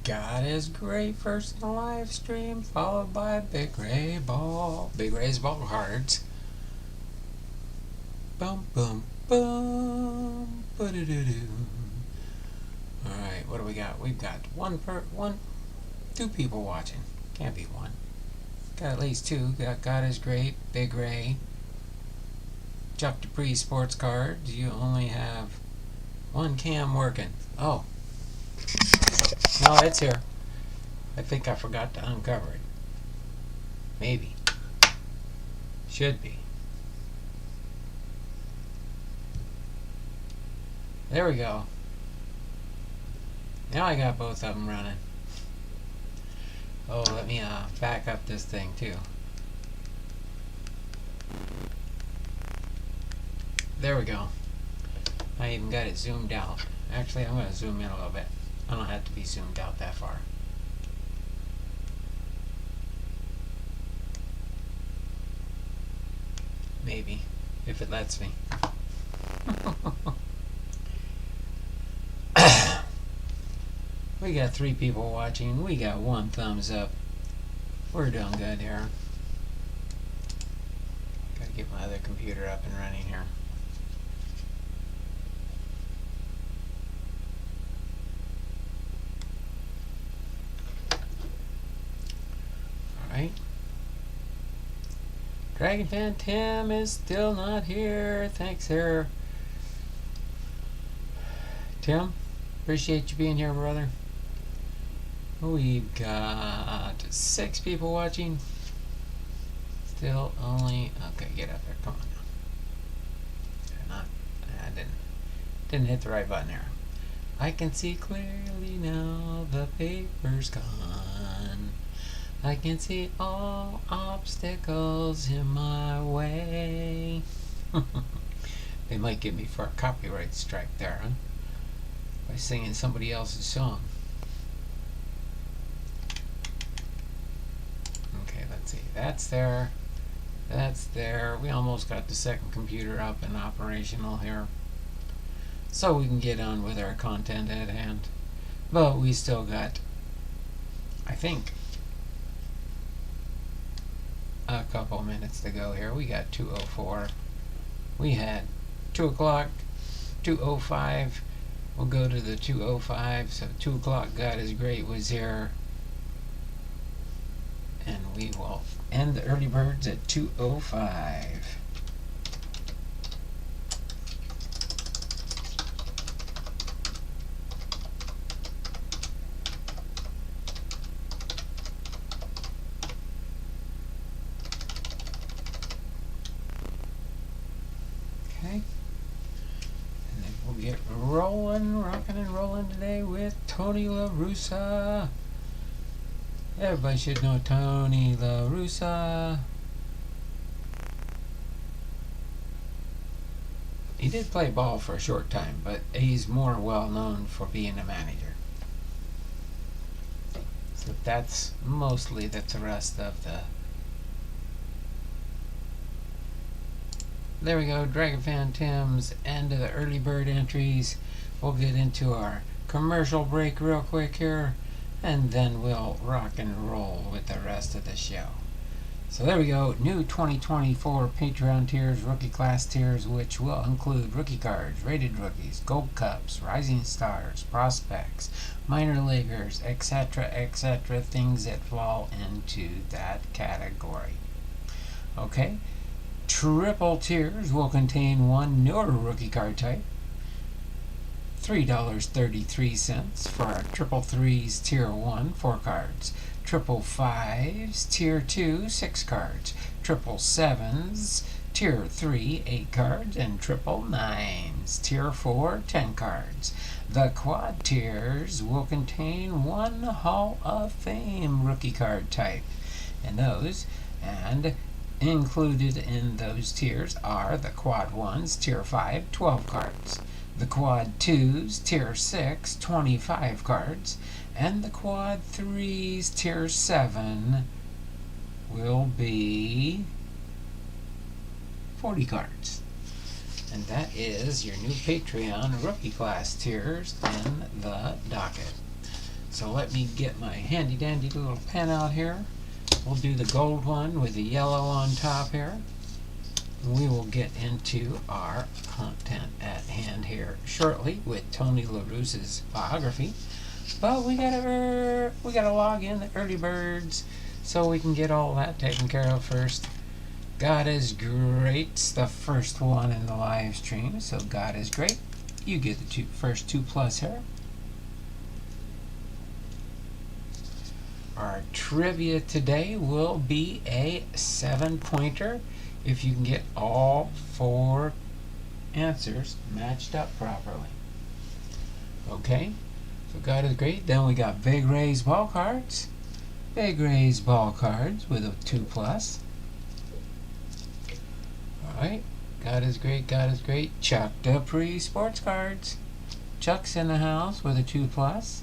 God is great first in the live stream, followed by Big Ray Ball. Big Ray's ball cards. Boom, boom, boom. Ba-do-do-do. Alright, what do we got? We've got two people watching. Can't be one. Got at least two. Got God is great, Big Ray. Chuck Dupree sports cards. You only have one cam working. Oh. No, it's here. I think I forgot to uncover it. Maybe. Should be. There we go. Now I got both of them running. Oh, let me back up this thing too. There we go. I even got it zoomed out. Actually, I'm going to zoom in a little bit. I don't have to be zoomed out that far. Maybe, if it lets me. We got 3 people watching. We got 1 thumbs up. We're doing good here. Gotta get my other computer up and running here. Alright. Dragon Fan Tim is still not here. Thanks, sir. Tim, appreciate you being here, brother. We've got 6 people watching. Still only... Okay, get up there. Come on now. I didn't hit the right button there. I can see clearly now the paper's gone. I can see all obstacles in my way. They might give me for a copyright strike there, huh? By singing somebody else's song. Okay, let's see. That's there. That's there. We almost got the second computer up and operational here. So we can get on with our content at hand. But we still got, I think, a couple minutes to go here. We got 2:04. We had 2 o'clock, 2:05. We'll go to the 2:05. So 2 o'clock, God is great, was here. And we will end the early birds at 2:05. Okay. And then we'll get rolling, rocking and rolling today with Tony La Russa. Everybody should know Tony La Russa. He did play ball for a short time, but he's more well known for being a manager. So that's mostly the thrust of the... There we go, Dragon Fan Tim's end of the early bird entries. We'll get into our commercial break real quick here, and then we'll rock and roll with the rest of the show. So there we go, new 2024 Patreon tiers, rookie class tiers, which will include rookie cards, rated rookies, gold cups, rising stars, prospects, minor leaguers, etc., etc., things that fall into that category. Okay, triple tiers will contain 1 newer rookie card type, $3.33 for our triple threes tier 1, 4 cards, triple fives tier 2, 6 cards, triple sevens tier 3, 8 cards, and triple nines tier 4, 10 cards. The quad tiers will contain 1 Hall of Fame rookie card type, and included in those tiers are the quad 1s tier 5, 12 cards. The quad 2s tier 6, 25 cards, and the quad 3s tier 7 will be 40 cards. And that is your new Patreon rookie class tiers in the docket. So let me get my handy dandy little pen out here. We'll do the gold one with the yellow on top here. We will get into our content at hand here shortly with Tony LaRussa's biography. But we gotta log in the early birds so we can get all that taken care of first. God is Great's the first one in the live stream, so God is Great. You get the first 2+ here. Our trivia today will be a 7-pointer if you can get all 4 answers matched up properly. Okay, so God is Great. Then we got Big Ray's ball cards. Big Ray's ball cards with a 2+. Alright, God is Great, God is Great. Chuck Dupree sports cards. Chuck's in the house with a 2+.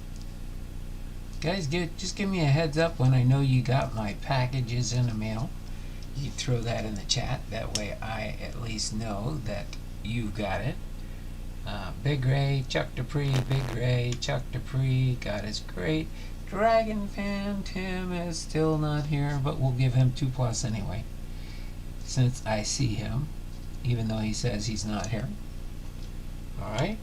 Guys, just give me a heads up when I know you got my packages in the mail. You throw that in the chat. That way I at least know that you've got it. Big Ray, Chuck Dupree, Big Ray, Chuck Dupree, God is Great. Dragon fan Tim is still not here, but we'll give him 2+ anyway, since I see him, even though he says he's not here. Alright.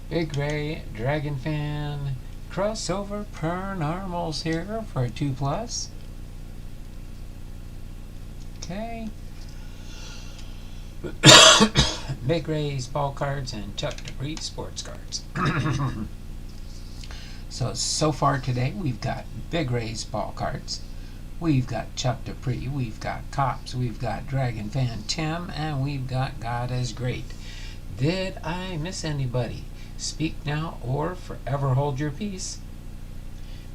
Big Ray, Dragon fan, crossover Paranormals here for a 2+. Okay. Big Ray's ball cards and Chuck Dupree sports cards. So far today we've got Big Ray's ball cards, we've got Chuck Dupree, we've got Cops, we've got Dragon Fan Tim, and we've got God is Great. Did I miss anybody? Speak now or forever hold your peace.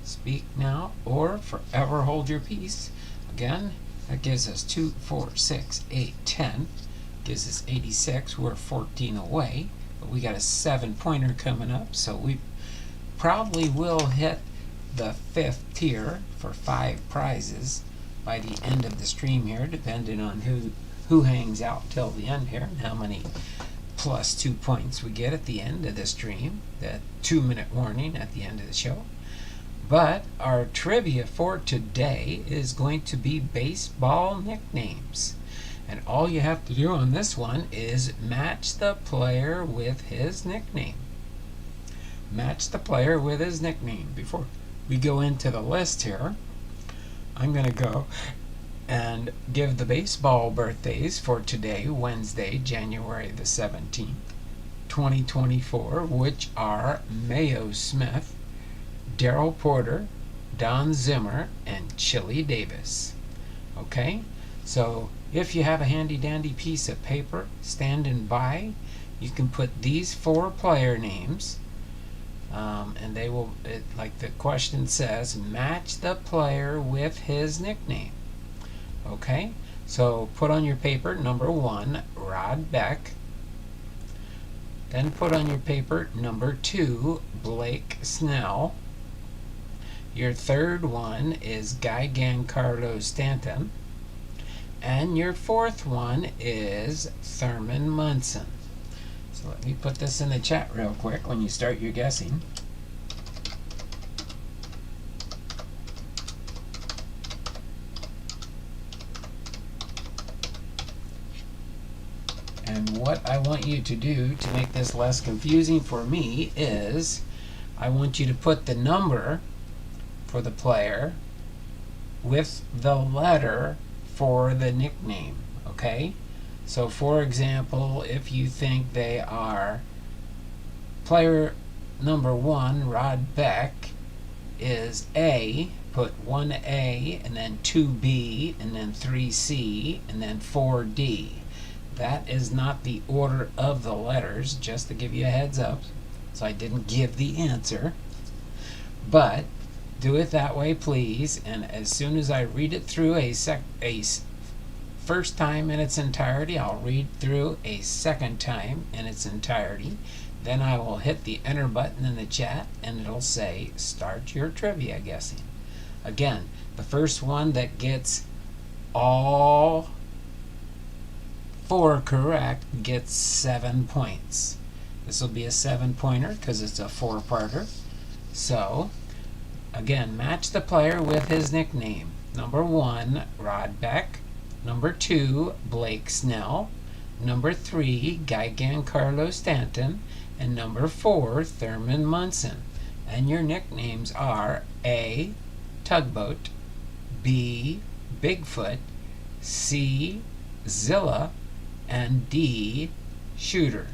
Speak now or forever hold your peace. Again, that gives us 2, 4, 6, 8, 10. Gives us 86. We're 14 away. But we got a 7-pointer coming up, so we probably will hit the 5th tier for 5 prizes by the end of the stream here, depending on who hangs out till the end here and how many +2 points we get at the end of the stream. That 2-minute warning at the end of the show. But our trivia for today is going to be baseball nicknames. And all you have to do on this one is match the player with his nickname. Match the player with his nickname. Before we go into the list here, I'm going to go and give the baseball birthdays for today, Wednesday, January the 17th, 2024, which are Mayo Smith, Darrell Porter, Don Zimmer, and Chili Davis. Okay, so if you have a handy dandy piece of paper standing by, you can put these 4 player names, and they will, like the question says, match the player with his nickname. Okay, so put on your paper number 1, Rod Beck. Then put on your paper number 2, Blake Snell. Your third one is Guy Giancarlo Stanton. And your 4th one is Thurman Munson. So let me put this in the chat real quick when you start your guessing. And what I want you to do to make this less confusing for me is I want you to put the number for the player with the letter for the nickname. Okay, so for example, if you think they are player number 1, Rod Beck, is A, put 1A and then 2B and then 3C and then 4D. That is not the order of the letters, just to give you a heads up, so I didn't give the answer. But do it that way, please, and as soon as I read it through a first time in its entirety, I'll read through a second time in its entirety. Then I will hit the enter button in the chat, and it'll say, start your trivia guessing. Again, the first one that gets all 4 correct gets 7 points. This will be a 7-pointer because it's a 4-parter. So Again, match the player with his nickname. Number 1, Rod Beck. Number 2, Blake Snell. Number 3, Giancarlo Stanton. And number 4, Thurman Munson. And your nicknames are A, Tugboat, B, Bigfoot, C, Zilla, and D, Shooter.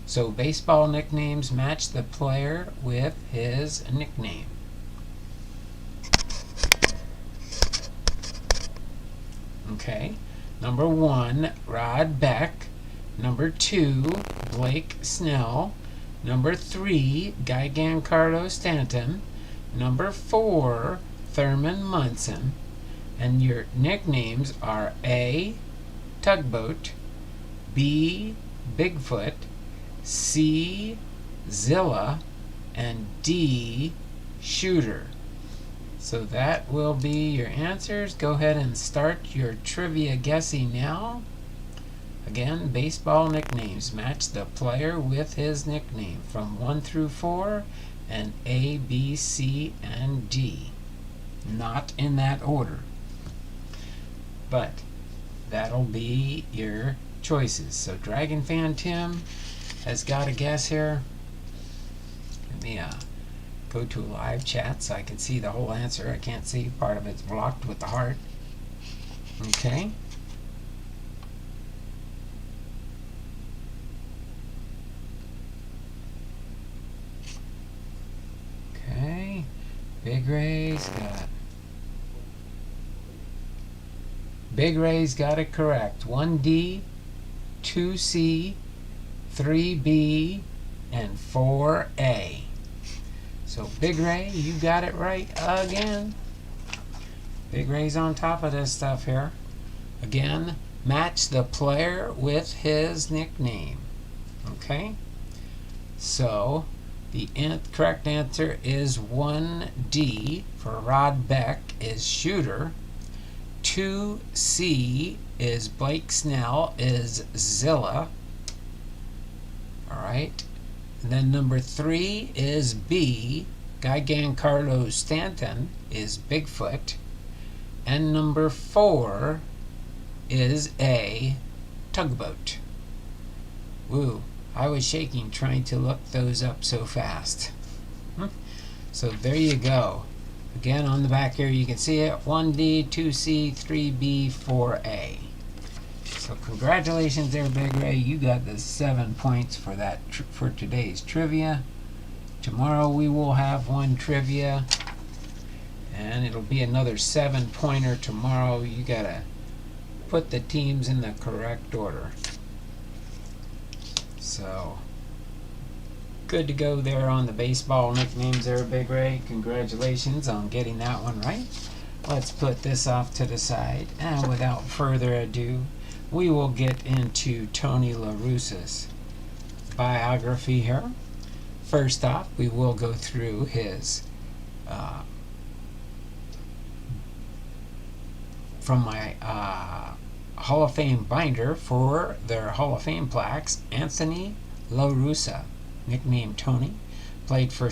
So baseball nicknames match the player with his nickname. Okay, number 1, Rod Beck. Number 2, Blake Snell. Number 3, Giancarlo Stanton. Number 4, Thurman Munson. And your nicknames are A, Tugboat, B, Bigfoot, C, Zilla, and D, Shooter. So that will be your answers. Go ahead and start your trivia guessing now. Again, baseball nicknames match the player with his nickname from 1 through 4 and A, B, C, and D. Not in that order, but that'll be your choices. So Dragon Fan Tim has got a guess here. Let me go to a live chat so I can see the whole answer. I can't see, part of it's blocked with the heart. Okay. Okay. Big Ray's got it correct. 1D, 2C, 3B, and 4A. So Big Ray, you got it right again. Big Ray's on top of this stuff here. Again, match the player with his nickname. Okay? So the correct answer is 1D for Rod Beck is Shooter. 2C is Blake Snell is Zilla. Alright. And then number 3 is B, Giancarlo Stanton is Bigfoot. And number 4 is A, Tugboat. Woo, I was shaking trying to look those up so fast. So there you go. Again, on the back here you can see it, 1D, 2C, 3B, 4A. So congratulations there, Big Ray. You got the 7 points for that for today's trivia. Tomorrow we will have one trivia, and it'll be another 7-pointer tomorrow. You gotta put the teams in the correct order. So good to go there on the baseball nicknames there, Big Ray. Congratulations on getting that one right. Let's put this off to the side, and without further ado, we will get into Tony La Russa's biography here. First off, we will go through his from my Hall of Fame binder for their Hall of Fame plaques. Anthony La Russa, nicknamed Tony, played for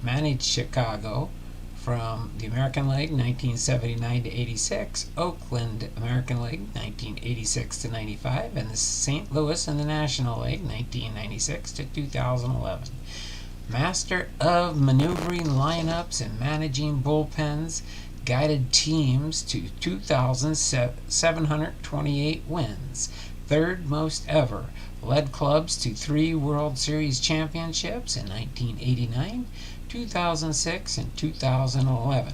managed Chicago from the American League 1979 to 86, Oakland American League 1986 to 95, and the St. Louis in the National League 1996 to 2011. Master of maneuvering lineups and managing bullpens, guided teams to 2,728 wins, third most ever, led clubs to 3 World Series championships in 1989, 2006, and 2011,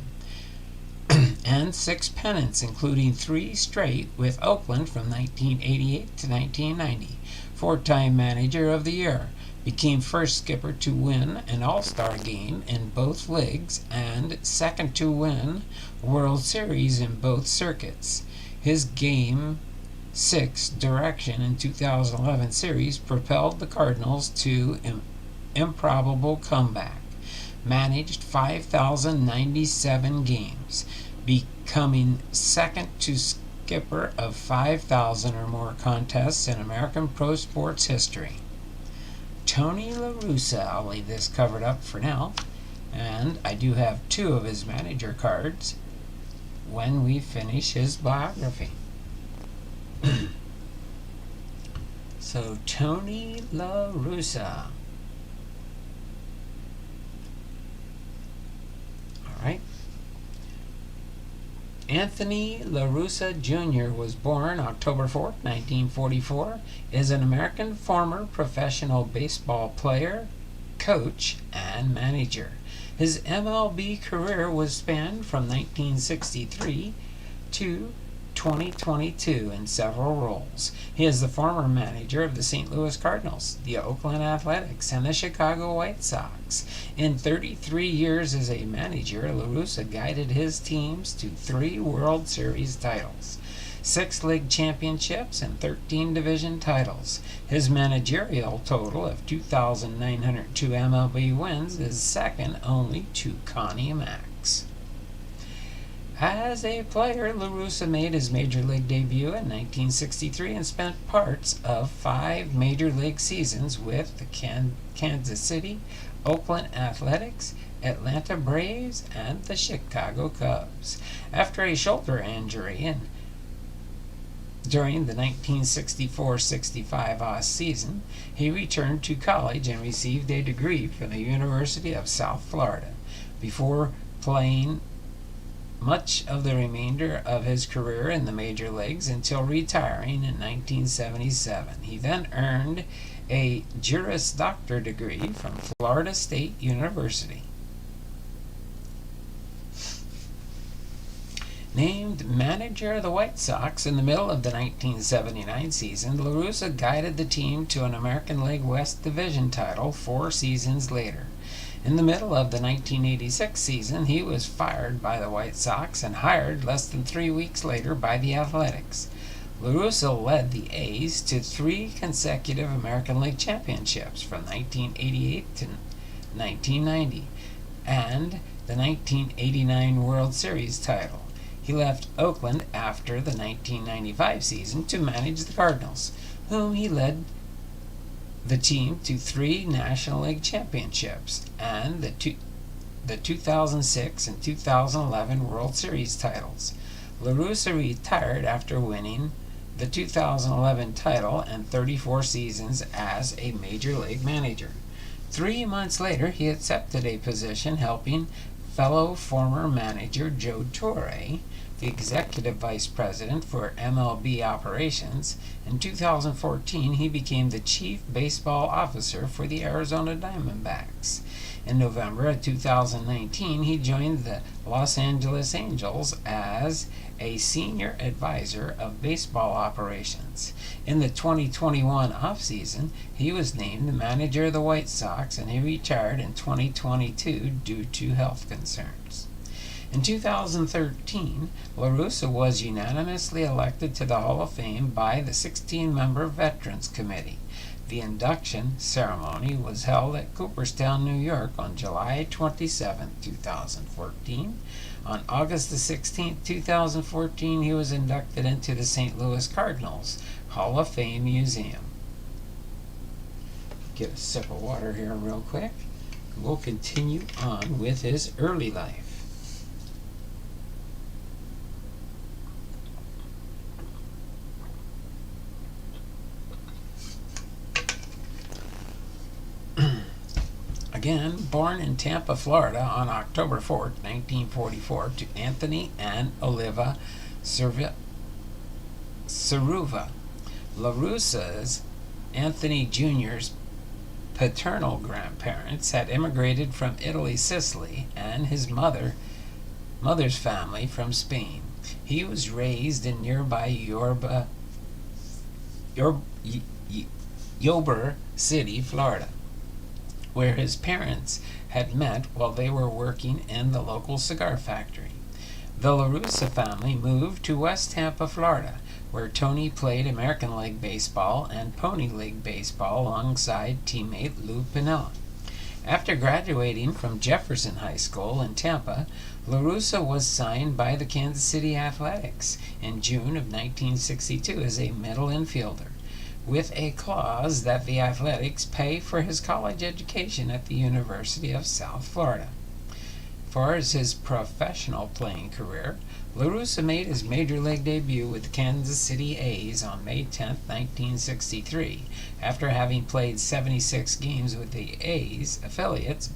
and 6 pennants, including 3 straight with Oakland from 1988 to 1990. 4-time Manager of the Year, became first skipper to win an All-Star game in both leagues, and second to win World Series in both circuits. His Game 6 direction in 2011 series propelled the Cardinals to an improbable comeback. Managed 5,097 games, becoming second to skipper of 5,000 or more contests in American pro sports history. Tony La Russa, I'll leave this covered up for now. And I do have 2 of his manager cards when we finish his biography. So, Tony La Russa. All right. Anthony La Russa Jr. was born October 4, 1944, is an American former professional baseball player, coach, and manager. His MLB career was spanned from 1963 to 2022 in several roles. He is the former manager of the St. Louis Cardinals, the Oakland Athletics, and the Chicago White Sox. In 33 years as a manager, La Russa guided his teams to 3 World Series titles, 6 league championships, and 13 division titles. His managerial total of 2,902 MLB wins is second only to Connie Mack's. As a player, La Russa made his major league debut in 1963 and spent parts of 5 major league seasons with the Kansas City, Oakland Athletics, Atlanta Braves, and the Chicago Cubs. After a shoulder injury during the 1964-65 off season, he returned to college and received a degree from the University of South Florida before playing much of the remainder of his career in the major leagues until retiring in 1977. He then earned a Juris Doctor degree from Florida State University. Named manager of the White Sox in the middle of the 1979 season, La Russa guided the team to an American League West Division title 4 seasons later. In the middle of the 1986 season, he was fired by the White Sox and hired less than 3 weeks later by the Athletics. La Russa led the A's to 3 consecutive American League championships from 1988 to 1990 and the 1989 World Series title. He left Oakland after the 1995 season to manage the Cardinals, whom he led the team to 3 National League championships and the 2006 and 2011 World Series titles. La Russa retired after winning the 2011 title and 34 seasons as a Major League manager. 3 months later, he accepted a position helping fellow former manager Joe Torre, the executive vice president for MLB operations. In 2014, he became the chief baseball officer for the Arizona Diamondbacks. In November of 2019, he joined the Los Angeles Angels as a senior advisor of baseball operations. In the 2021 offseason, he was named the manager of the White Sox, and he retired in 2022 due to health concerns. In 2013, La Russa was unanimously elected to the Hall of Fame by the 16-member Veterans Committee. The induction ceremony was held at Cooperstown, New York on July 27, 2014. On August the 16th, 2014, he was inducted into the St. Louis Cardinals Hall of Fame Museum. Get a sip of water here real quick. We'll continue on with his early life. Again, born in Tampa, Florida on October 4, 1944, to Anthony and Oliva Cerruva. La Russa's Anthony Jr.'s paternal grandparents had immigrated from Italy, Sicily, and his mother's family from Spain. He was raised in nearby Ybor City, Florida, where his parents had met while they were working in the local cigar factory. The La Russa family moved to West Tampa, Florida, where Tony played American League Baseball and Pony League Baseball alongside teammate Lou Piniella. After graduating from Jefferson High School in Tampa, La Russa was signed by the Kansas City Athletics in June of 1962 as a middle infielder, with a clause that the Athletics pay for his college education at the University of South Florida. far as his professional playing career, Russa made his major league debut with the Kansas City A's on May 10, 1963, after having played 76 games with the A's affiliates,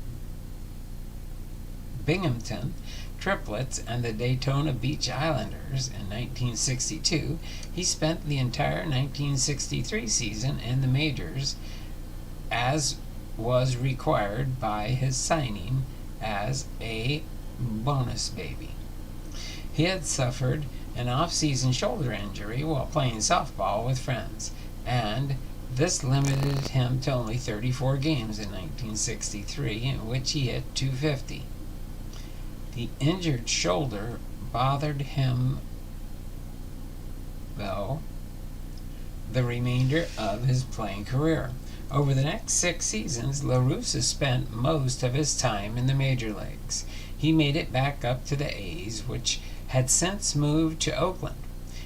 Binghamton Triplets, and the Daytona Beach Islanders in 1962. He spent the entire 1963 season in the majors, as was required by his signing as a bonus baby. He had suffered an off-season shoulder injury while playing softball with friends, and this limited him to only 34 games in 1963, in which he hit .250. The injured shoulder bothered him, though, the remainder of his playing career. Over the next 6 seasons, Russa spent most of his time in the major leagues. He made it back up to the A's, which had since moved to Oakland.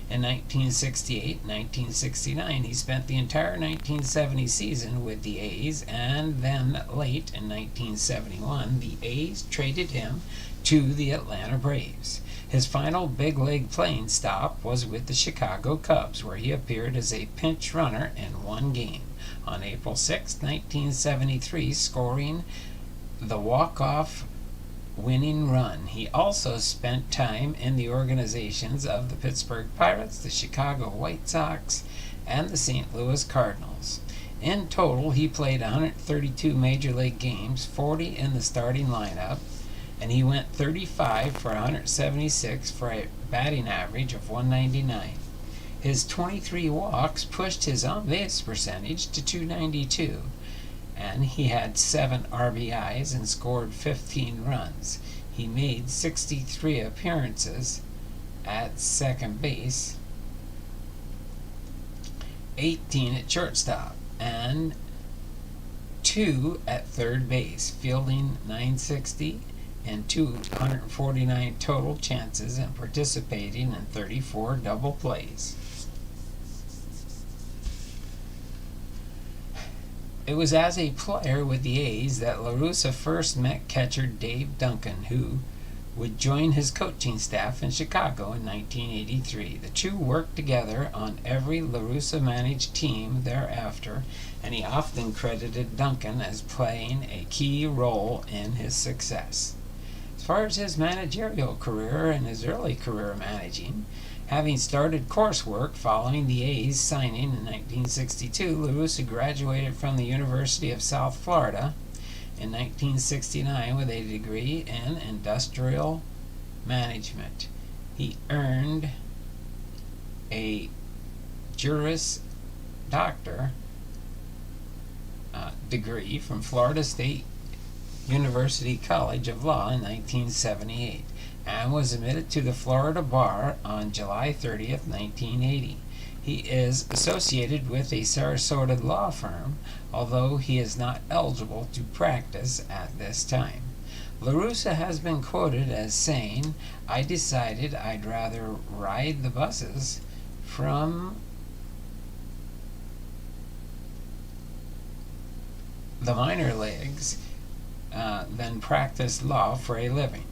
In 1968-1969, he spent the entire 1970 season with the A's, and then late in 1971, the A's traded him to the Atlanta Braves. His final big league playing stop was with the Chicago Cubs, where he appeared as a pinch runner in 1 game on April 6, 1973, scoring the walk-off winning run. He also spent time in the organizations of the Pittsburgh Pirates, the Chicago White Sox, and the St. Louis Cardinals. In total, he played 132 major league games, 40 in the starting lineup, and he went 35 for 176 for a batting average of .199. His 23 walks pushed his on-base percentage to .292, and he had 7 RBIs and scored 15 runs. He made 63 appearances at second base, 18 at shortstop, and 2 at third base, fielding .960 and 249 total chances and participating in 34 double plays. It was as a player with the A's that Russa first met catcher Dave Duncan, who would join his coaching staff in Chicago in 1983. The two worked together on every Russa-managed team thereafter, and he often credited Duncan as playing a key role in his success. As far as his managerial career and his early career managing, having started coursework following the A's signing in 1962, Russa graduated from the University of South Florida in 1969 with a degree in industrial management. He earned a Juris Doctor degree from Florida State University College of Law in 1978. And was admitted to the Florida Bar on July 30th, 1980. He is associated with a Sarasota law firm, although he is not eligible to practice at this time. Russa has been quoted as saying, "I decided I'd rather ride the buses from the minor leagues than practice law for a living."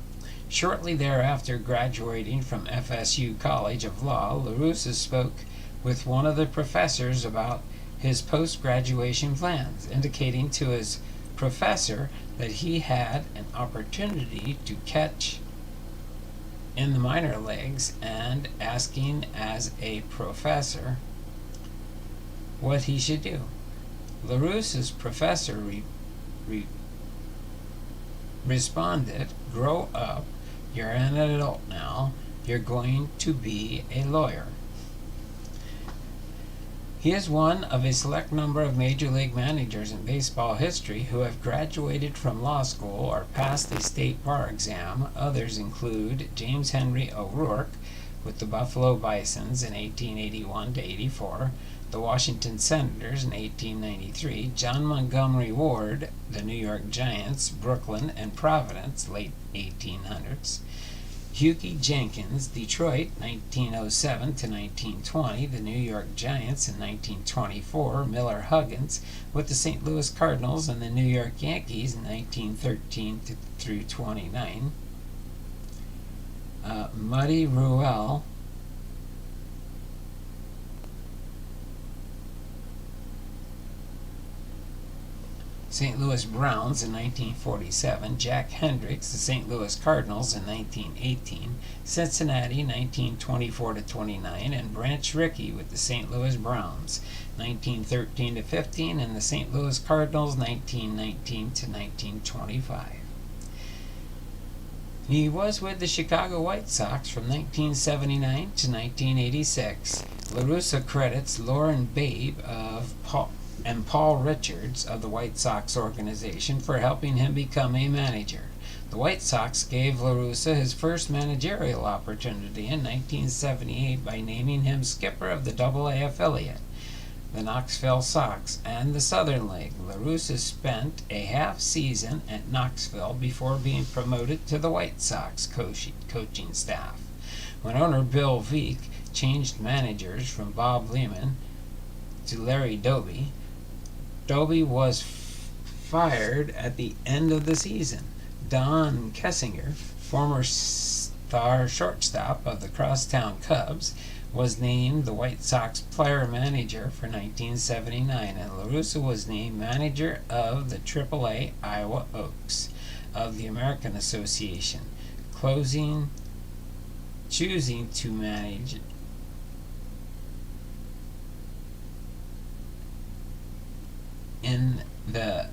Shortly thereafter graduating from FSU College of Law, Russa spoke with one of the professors about his post-graduation plans, indicating to his professor that he had an opportunity to catch in the minor leagues, and asking as a professor what he should do. Russa's professor responded, "Grow up. You're an adult now. You're going to be a lawyer." He is one of a select number of major league managers in baseball history who have graduated from law school or passed a state bar exam. Others include James Henry O'Rourke with the Buffalo Bisons in 1881 to 84, the Washington Senators in 1893, John Montgomery Ward, the New York Giants, Brooklyn and Providence, late 1800s, Hughie Jenkins, Detroit, 1907 to 1920, the New York Giants in 1924, Miller Huggins with the St. Louis Cardinals and the New York Yankees in 1913 through 29, Muddy Ruelle, St. Louis Browns in 1947, Jack Hendricks, the St. Louis Cardinals in 1918, Cincinnati 1924-29, and Branch Rickey with the St. Louis Browns 1913-15, and the St. Louis Cardinals 1919-1925. He was with the Chicago White Sox from 1979 to 1986. LaRussa credits Lauren Babe and Paul Richards of the White Sox organization for helping him become a manager. The White Sox gave LaRussa his first managerial opportunity in 1978 by naming him skipper of the AA affiliate, the Knoxville Sox, and the Southern League. LaRussa spent a half season at Knoxville before being promoted to the White Sox coaching staff. When owner Bill Veeck changed managers from Bob Lehman to Larry Doby, Doby was fired at the end of the season. Don Kessinger, former star shortstop of the Crosstown Cubs, was named the White Sox player manager for 1979, and LaRussa was named manager of the AAA Iowa Oaks of the American Association, choosing to manage in the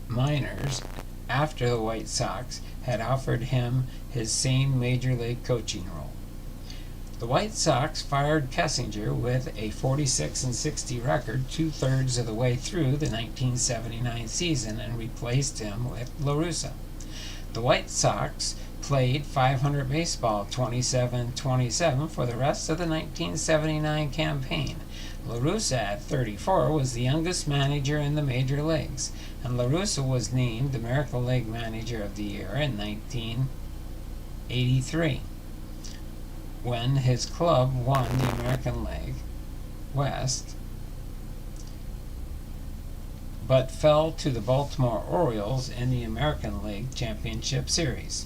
minors after the White Sox had offered him his same major league coaching role. The White Sox fired Kessinger with a 46-60 record 2/3 of the way through the 1979 season and replaced him with LaRussa. The White Sox played .500 baseball 27-27 for the rest of the 1979 campaign. LaRussa, at 34, was the youngest manager in the major leagues, and LaRussa was named American League Manager of the Year in 1983, when his club won the American League West, but fell to the Baltimore Orioles in the American League Championship Series.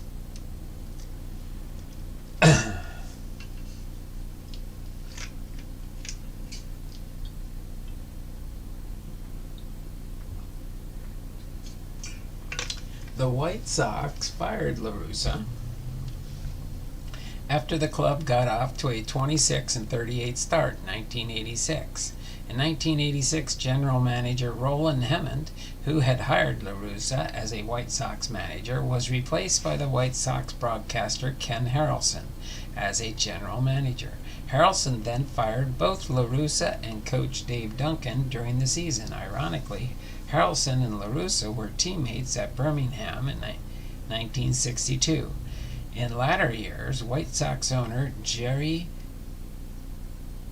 The White Sox fired LaRussa after the club got off to a 26-38 start in 1986. In 1986, general manager Roland Hemmond, who had hired LaRussa as a White Sox manager, was replaced by the White Sox broadcaster Ken Harrelson as a general manager. Harrelson then fired both LaRussa and coach Dave Duncan during the season. Ironically, Harrelson and LaRussa were teammates at Birmingham in 1962. In latter years, White Sox owner Jerry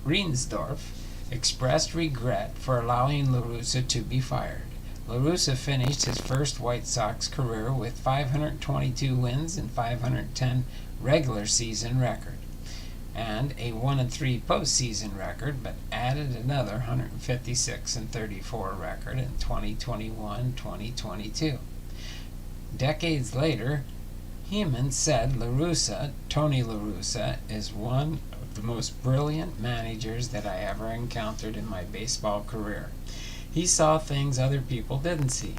Reinsdorf expressed regret for allowing LaRussa to be fired. LaRussa finished his first White Sox career with 522 wins and 510 regular season record, and a 1-3 postseason record, but added another 156-34 record in 2021-2022. Decades later, Heeman said Tony LaRussa, is one of the most brilliant managers that I ever encountered in my baseball career. He saw things other people didn't see.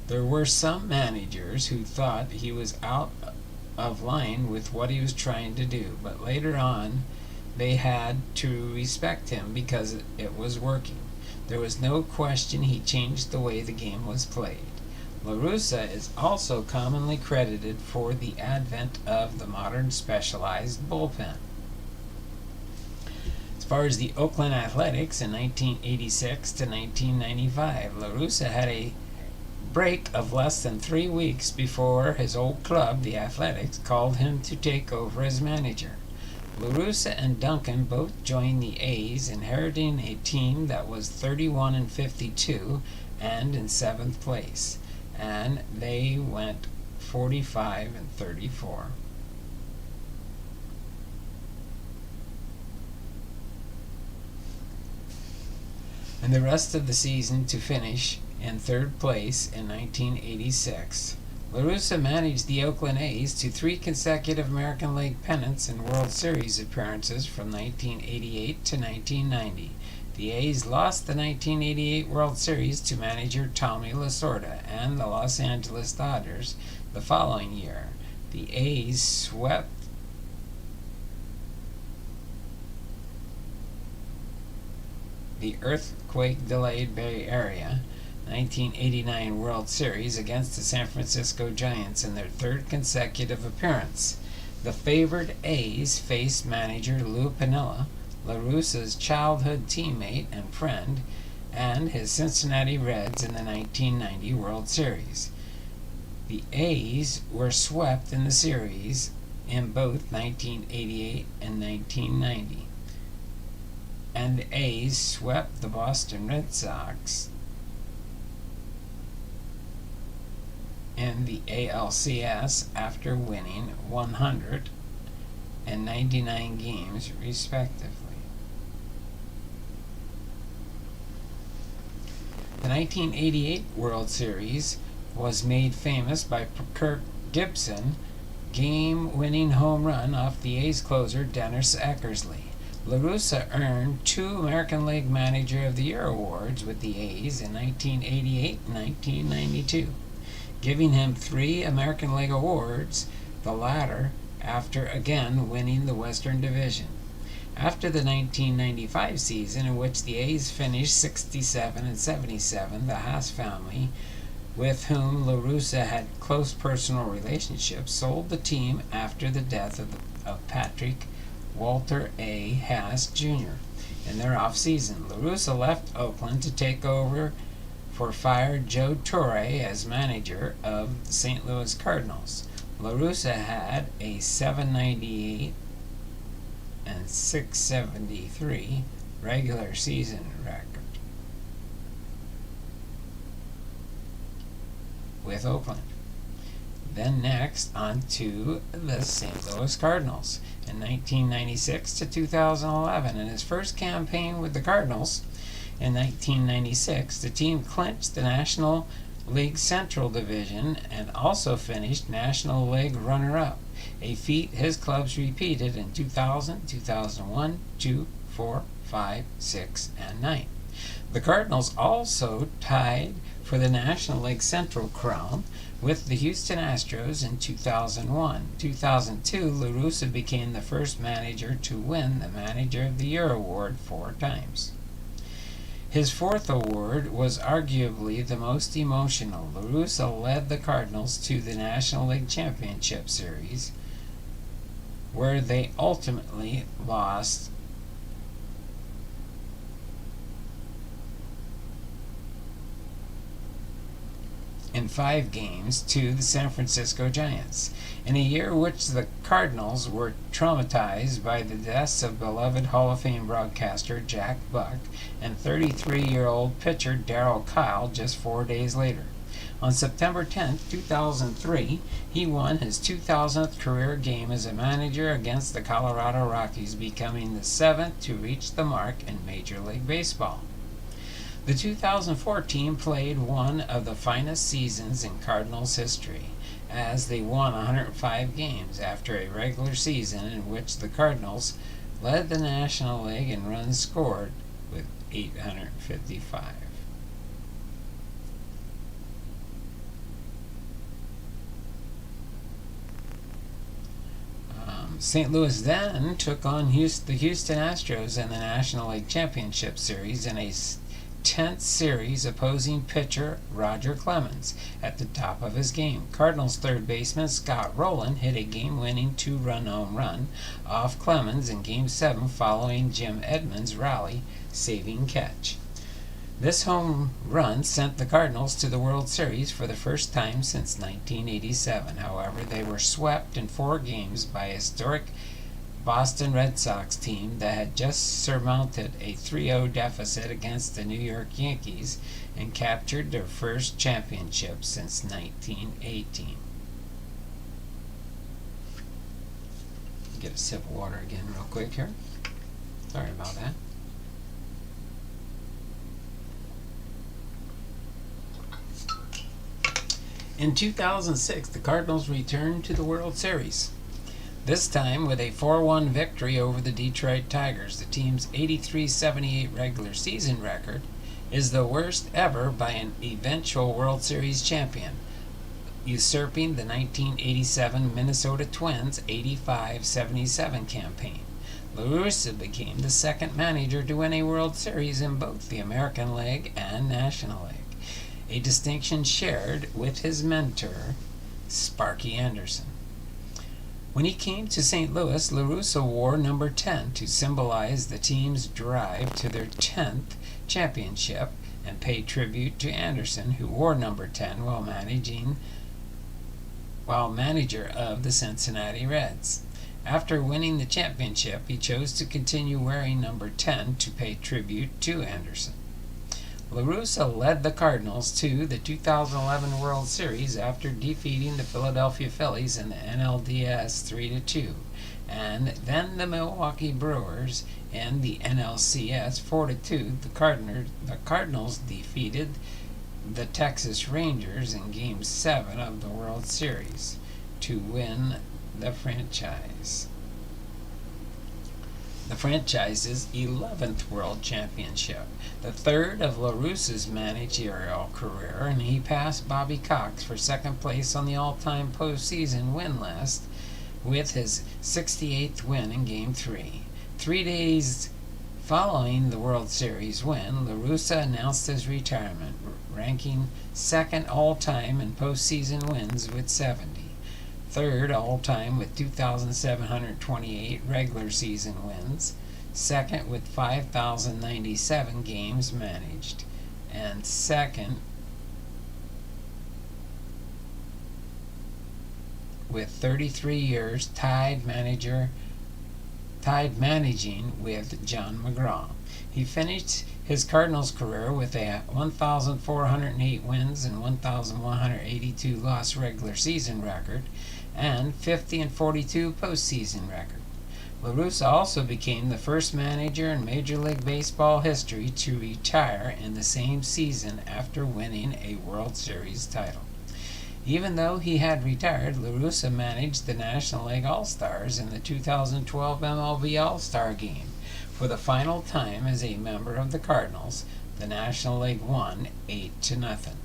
There were some managers who thought he was out of line with what he was trying to do, but later on they had to respect him because it was working. There was no question he changed the way the game was played. LaRussa is also commonly credited for the advent of the modern specialized bullpen. As far as the Oakland Athletics in 1986 to 1995, LaRussa had a break of less than 3 weeks before his old club, the Athletics, called him to take over as manager. LaRussa and Duncan both joined the A's, inheriting a team that was 31-52 and in 7th place, and they went 45-34. And the rest of the season to finish in 3rd place in 1986. Russa managed the Oakland A's to 3 consecutive American League pennants and World Series appearances from 1988 to 1990. The A's lost the 1988 World Series to manager Tommy Lasorda and the Los Angeles Dodgers the following year. The A's swept the earthquake-delayed Bay Area 1989 World Series against the San Francisco Giants in their 3rd consecutive appearance. The favored A's faced manager Lou Piniella, La Russa's childhood teammate and friend, and his Cincinnati Reds in the 1990 World Series. The A's were swept in the series in both 1988 and 1990. And the A's swept the Boston Red Sox in the ALCS after winning 199 games respectively. The 1988 World Series was made famous by Kirk Gibson's game-winning home run off the A's closer Dennis Eckersley. La Russa earned 2 American League Manager of the Year awards with the A's in 1988 and 1992, giving him 3 American League awards, the latter after again winning the Western Division. After the 1995 season, in which the A's finished 67 and 77, the Haas family, with whom La Russa had close personal relationships, sold the team after the death of Patrick Walter A. Haas Jr. in their off-season. La Russa left Oakland to take over for fired Joe Torre as manager of the St. Louis Cardinals. La Russa had a .798 and .673 regular season record with Oakland. Then next on to the St. Louis Cardinals. In 1996 to 2011, in his first campaign with the Cardinals, in 1996, the team clinched the National League Central Division and also finished National League runner-up, a feat his clubs repeated in 2000, 2001, 2, 4, 5, 6, and 9. The Cardinals also tied for the National League Central crown with the Houston Astros in 2001. 2002, La Russa became the first manager to win the Manager of the Year award 4 times. His 4th award was arguably the most emotional. La Russa led the Cardinals to the National League Championship Series, where they ultimately lost in 5 games to the San Francisco Giants, in a year which the Cardinals were traumatized by the deaths of beloved Hall of Fame broadcaster Jack Buck and 33-year-old pitcher Darryl Kyle just 4 days later. On September 10, 2003, he won his 2000th career game as a manager against the Colorado Rockies, becoming the 7th to reach the mark in Major League Baseball. The 2004 team played one of the finest seasons in Cardinals history, as they won 105 games after a regular season in which the Cardinals led the National League in runs scored with 855. St. Louis then took on the Houston Astros in the National League Championship Series in a 10th series, opposing pitcher Roger Clemens at the top of his game. Cardinals third baseman Scott Rowland hit a game-winning 2-run home run off Clemens in Game 7 following Jim Edmonds' rally-saving catch. This home run sent the Cardinals to the World Series for the first time since 1987. However, they were swept in 4 games by a historic Boston Red Sox team that had just surmounted a 3-0 deficit against the New York Yankees and captured their first championship since 1918. Get a sip of water again real quick here. Sorry about that. In 2006, the Cardinals returned to the World Series. This time with a 4-1 victory over the Detroit Tigers. The team's 83-78 regular season record is the worst ever by an eventual World Series champion, usurping the 1987 Minnesota Twins 85-77 campaign. Russa became the second manager to win a World Series in both the American League and National League, a distinction shared with his mentor, Sparky Anderson. When he came to St. Louis, Russa wore number 10 to symbolize the team's drive to their 10th championship and pay tribute to Anderson, who wore number 10 while manager of the Cincinnati Reds. After winning the championship, he chose to continue wearing number 10 to pay tribute to Anderson. Russa led the Cardinals to the 2011 World Series after defeating the Philadelphia Phillies in the NLDS 3-2, and then the Milwaukee Brewers in the NLCS 4-2. The Cardinals defeated the Texas Rangers in Game 7 of the World Series to win the franchise's 11th World Championship, the third of Russa's managerial career, and he passed Bobby Cox for second place on the all-time postseason win list with his 68th win in Game 3. 3 days following the World Series win, Russa announced his retirement, ranking second all-time in postseason wins with 70. Third all-time with 2,728 regular season wins, second with 5,097 games managed, and second with 33 years tied managing with John McGraw. He finished his Cardinals career with a 1,408 wins and 1,182 loss regular season record, and 50-42 postseason record. Russa also became the first manager in Major League Baseball history to retire in the same season after winning a World Series title. Even though he had retired, Russa managed the National League All-Stars in the 2012 MLB All-Star Game. For the final time as a member of the Cardinals, the National League won 8-0.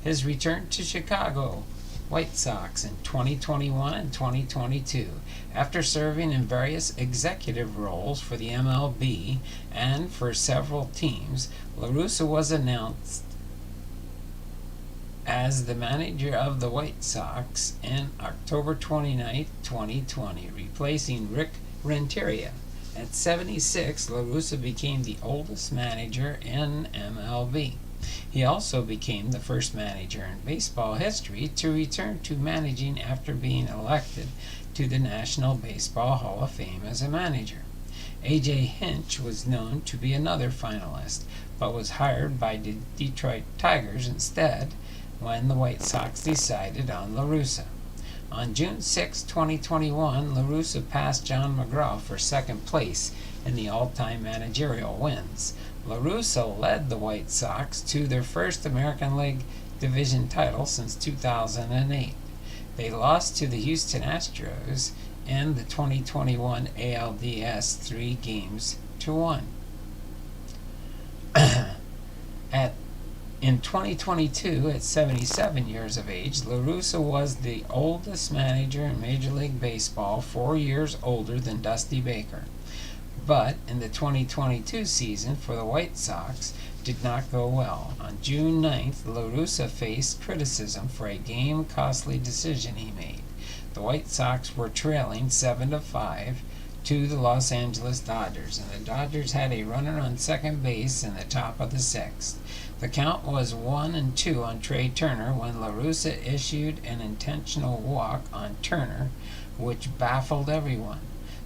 His return to Chicago White Sox in 2021 and 2022. After serving in various executive roles for the MLB and for several teams, Russa was announced as the manager of the White Sox in October 29, 2020, replacing Rick Renteria. At 76, Russa became the oldest manager in MLB. He also became the first manager in baseball history to return to managing after being elected to the National Baseball Hall of Fame as a manager. A.J. Hinch was known to be another finalist, but was hired by the Detroit Tigers instead when the White Sox decided on Russa. On June 6, 2021, Russa passed John McGraw for second place in the all-time managerial wins. Russa led the White Sox to their first American League division title since 2008. They lost to the Houston Astros in the 2021 ALDS 3-1. In 2022, at 77 years of age, Russa was the oldest manager in Major League Baseball, 4 years older than Dusty Baker. But in the 2022 season for the White Sox did not go well. On June 9th, Russa faced criticism for a game-costly decision he made. The White Sox were trailing 7-5 to the Los Angeles Dodgers, and the Dodgers had a runner on second base in the top of the sixth. The count was 1-2 on Trey Turner when Russa issued an intentional walk on Turner, which baffled everyone.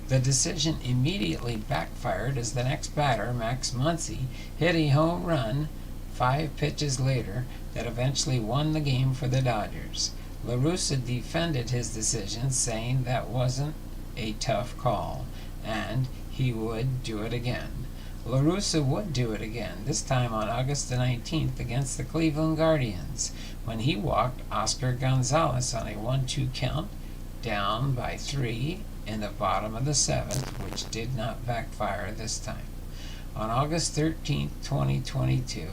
The decision immediately backfired as the next batter, Max Muncy, hit a home run 5 pitches later that eventually won the game for the Dodgers. Russa defended his decision, saying that wasn't a tough call, and he would do it again. Russa would do it again, this time on August the 19th against the Cleveland Guardians, when he walked Oscar Gonzalez on a 1-2 count, down by 3 in the bottom of the 7th, which did not backfire this time. On August 13th, 2022,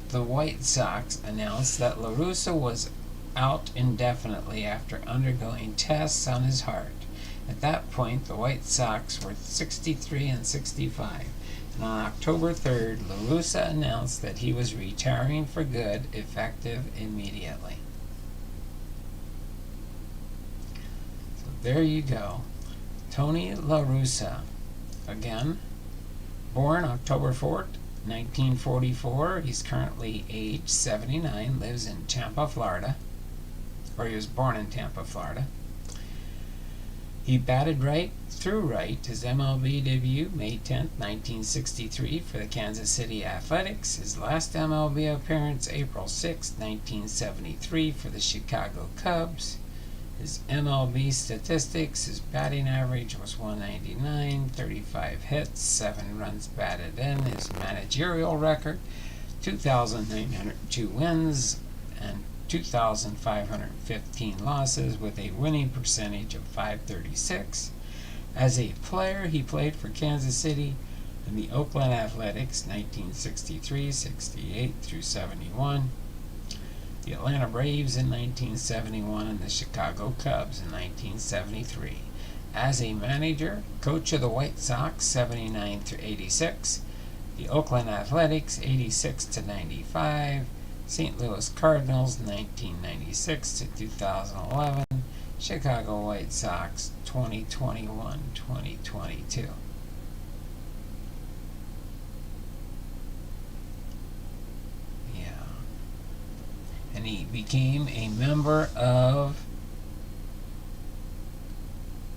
the White Sox announced that Russa was out indefinitely after undergoing tests on his heart. At that point, the White Sox were 63-65, and on October 3rd, Russa announced that he was retiring for good, effective immediately. So there you go. Tony La Russa, again, born October 4th, 1944. He's currently age 79, lives in Tampa, Florida, or he was born in Tampa, Florida. He batted right through right. His MLB debut, May 10th, 1963, for the Kansas City Athletics. His last MLB appearance, April 6th, 1973, for the Chicago Cubs. His MLB statistics, his batting average was .199, 35 hits, 7 runs batted in. His managerial record, 2,902 wins and 2,515 losses, with a winning percentage of .536. As a player, he played for Kansas City and the Oakland Athletics 1963, 68 through 71, the Atlanta Braves in 1971, and the Chicago Cubs in 1973. As a manager, coach of the White Sox 79 through 86, the Oakland Athletics 86 to 95, St. Louis Cardinals 1996 to 2011, Chicago White Sox 2021-2022. And he became a member of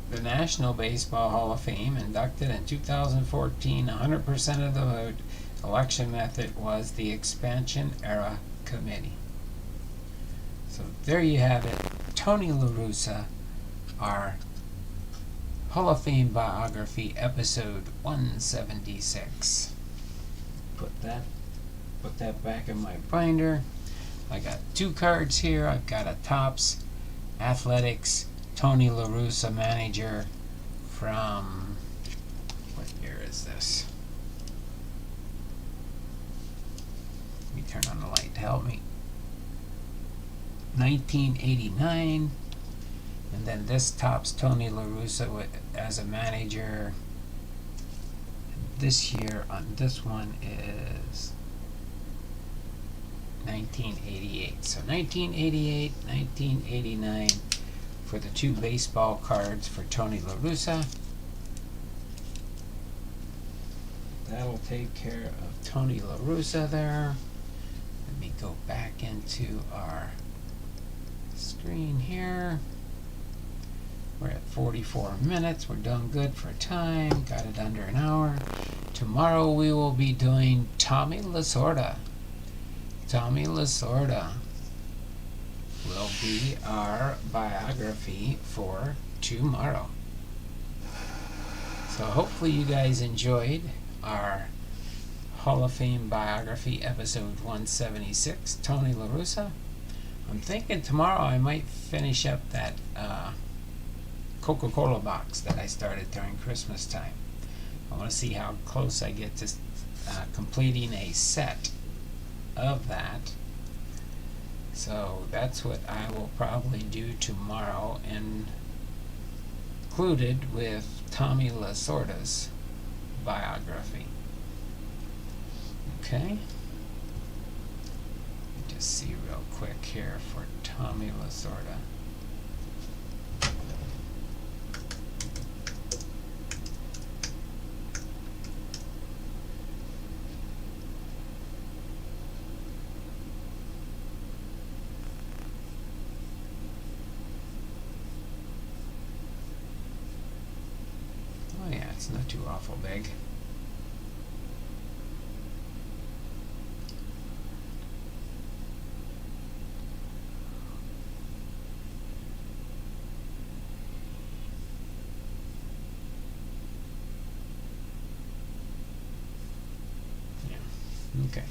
the National Baseball Hall of Fame, inducted in 2014. 100% of the vote. Election method was the Expansion Era Committee. So there you have it. Tony La Russa, our Hall of Fame biography, episode 176. Put that back in my binder. I got 2 cards here. I've got a Topps Athletics Tony La Russa manager from, what year is this? Let me turn on the light to help me. 1989. And then this Topps Tony La Russa as a manager this year on this one is 1988. So 1988, 1989 for the 2 baseball cards for Tony La Russa. That'll take care of Tony La Russa there. Let me go back into our screen here. We're at 44 minutes. We're doing good for time. Got it under an hour. Tomorrow we will be doing Tommy Lasorda. Tommy Lasorda will be our biography for tomorrow. So hopefully you guys enjoyed our Hall of Fame biography, episode 176, Tony La Russa. I'm thinking tomorrow I might finish up that Coca-Cola box that I started during Christmas time. I want to see how close I get to completing a set of that. So that's what I will probably do tomorrow, included with Tommy Lasorda's biography. Okay. Just see real quick here for Tommy Lasorda. Oh yeah, it's not too awful big. Okay.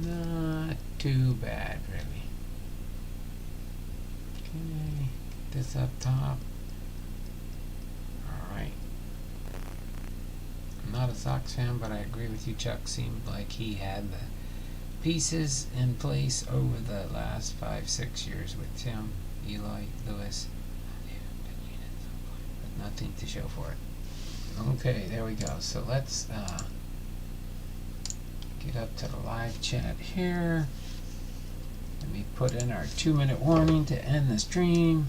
Not too bad, really. Okay, get this up top. Alright. I'm not a Sox fan, but I agree with you, Chuck. Seemed like he had the pieces in place over the last 5-6 years with Tim, Eli, Lewis, but nothing to show for it. Okay, there we go. So let's get up to the live chat here. Let me put in our 2-minute warning to end the stream.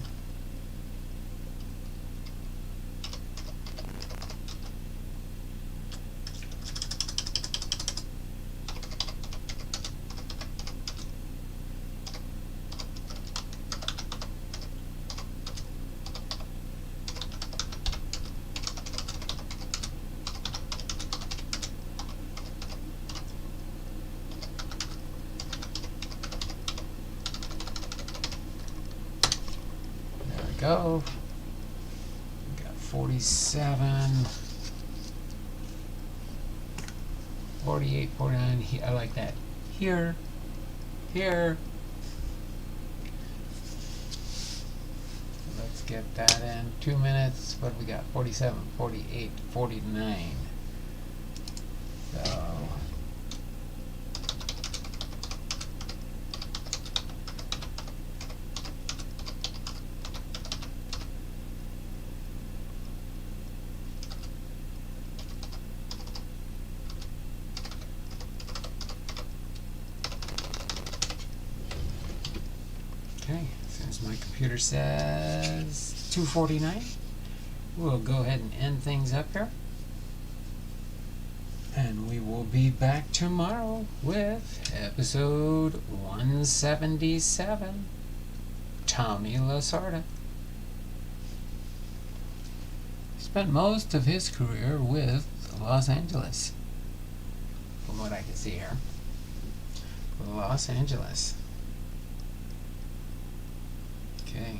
Go. We got 47, 48, 49. I like that. Here. Let's get that in 2 minutes. What we got? 47, 48, 49. So. Okay, since my computer says 2:49, we'll go ahead and end things up here. And we will be back tomorrow with episode 177, Tommy Lasorda. Spent most of his career with Los Angeles, from what I can see here. Los Angeles. Okay.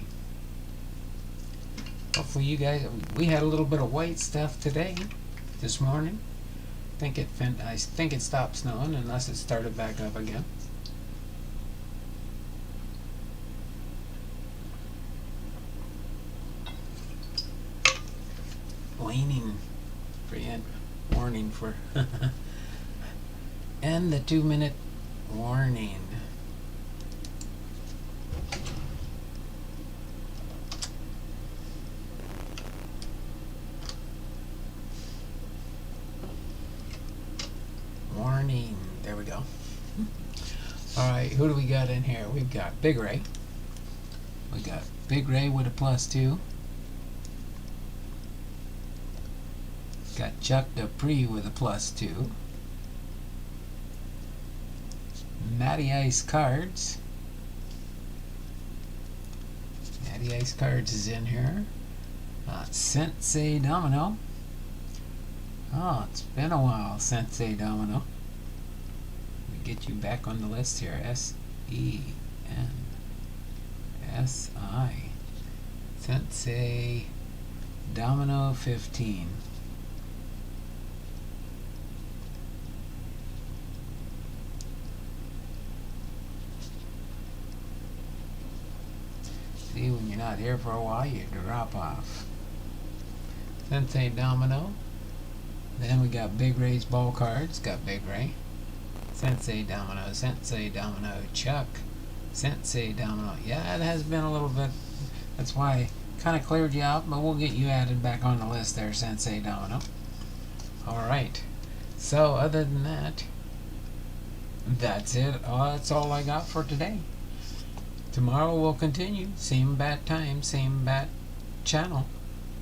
Hopefully you guys, we had a little bit of white stuff today, this morning. I think it stopped snowing unless it started back up again. Warning for and the 2-minute warning. Warning. There we go. Alright, who do we got in here? We've got Big Ray. We got Big Ray with a +2. Got Chuck Dupree with a +2. Matty Ice Cards. Matty Ice Cards is in here. Sensei Domino. Oh, it's been a while, Sensei Domino. Let me get you back on the list here. SENSI. Sensei Domino 15. See, when you're not here for a while, you drop off. Sensei Domino. Then we got Big Ray's ball cards. Got Big Ray. Sensei Domino. Sensei Domino. Chuck. Sensei Domino. Yeah, it has been a little bit. That's why I kind of cleared you out, but we'll get you added back on the list there, Sensei Domino. Alright. So, other than that, that's it. That's all I got for today. Tomorrow we'll continue. Same bat time, same bat channel.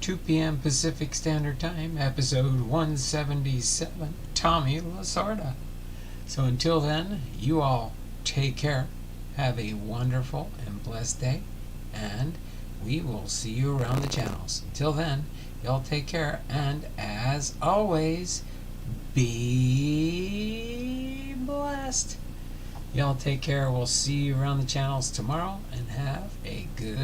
2 p.m. Pacific Standard Time, episode 177, Tommy Lasorda. So until then, you all take care. Have a wonderful and blessed day. And we will see you around the channels. Until then, y'all take care. And as always, be blessed. Y'all take care. We'll see you around the channels tomorrow. And have a good